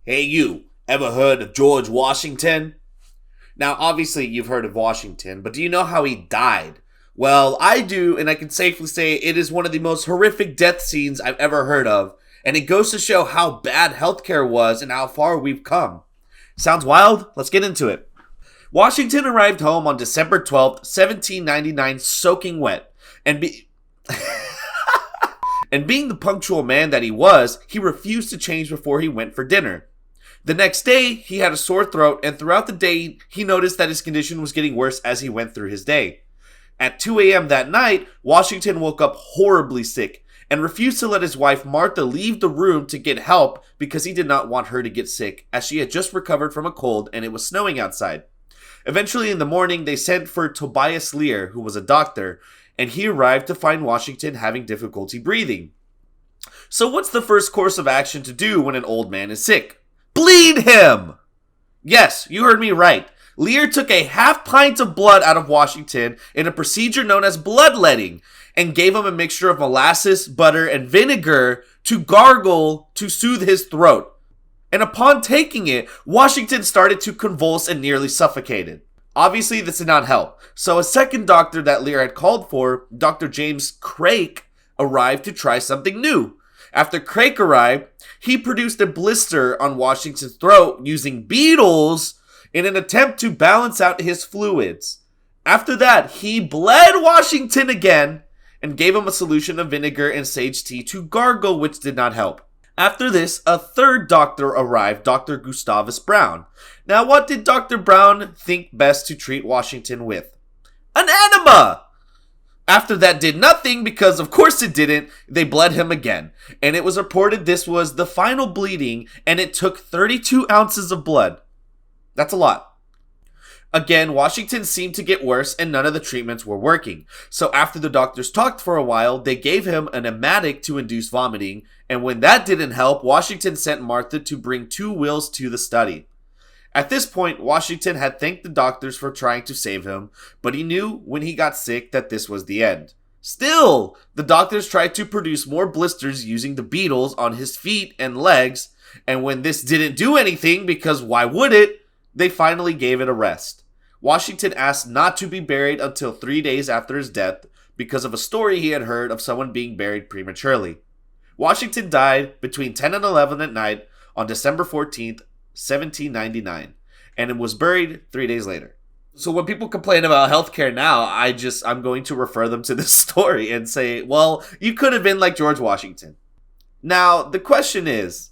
Hey you, ever heard of George Washington? Now, obviously, you've heard of Washington, but do you know how he died? Well, I do, and I can safely say it is one of the most horrific death scenes I've ever heard of, and it goes to show how bad healthcare was and how far we've come. Sounds wild? Let's get into it. Washington arrived home on December 12th, 1799, soaking wet, and and being the punctual man that he was, he refused to change before he went for dinner. The next day, he had a sore throat, and throughout the day, he noticed that his condition was getting worse as he went through his day. At 2 a.m. that night, Washington woke up horribly sick and refused to let his wife Martha leave the room to get help because he did not want her to get sick, as she had just recovered from a cold and it was snowing outside. Eventually, in the morning, they sent for Tobias Lear, who was a doctor, and he arrived to find Washington having difficulty breathing. So what's the first course of action to do when an old man is sick? Bleed him! Yes, you heard me right. Lear took a half pint of blood out of Washington in a procedure known as bloodletting and gave him a mixture of molasses, butter, and vinegar to gargle to soothe his throat. And upon taking it, Washington started to convulse and nearly suffocated. Obviously, this did not help. So a second doctor that Lear had called for, Dr. James Craik, arrived to try something new. After Craik arrived, he produced a blister on Washington's throat using beetles in an attempt to balance out his fluids. After that, he bled Washington again and gave him a solution of vinegar and sage tea to gargle, which did not help. After this, a third doctor arrived, Dr. Gustavus Brown. Now, what did Dr. Brown think best to treat Washington with? An enema! After that did nothing, because of course it didn't, they bled him again. And it was reported this was the final bleeding, and it took 32 ounces of blood. That's a lot. Again, Washington seemed to get worse, and none of the treatments were working. So after the doctors talked for a while, they gave him an emetic to induce vomiting, and when that didn't help, Washington sent Martha to bring 2 wills to the study. At this point, Washington had thanked the doctors for trying to save him, but he knew when he got sick that this was the end. Still, the doctors tried to produce more blisters using the beetles on his feet and legs, and when this didn't do anything, because why would it, they finally gave it a rest. Washington asked not to be buried until 3 days after his death because of a story he had heard of someone being buried prematurely. Washington died between 10 and 11 at night on December 14th, 1799, and it was buried 3 days later. So when people complain about healthcare now, I'm going to refer them to this story and say, well, you could have been like George Washington. Now, the question is,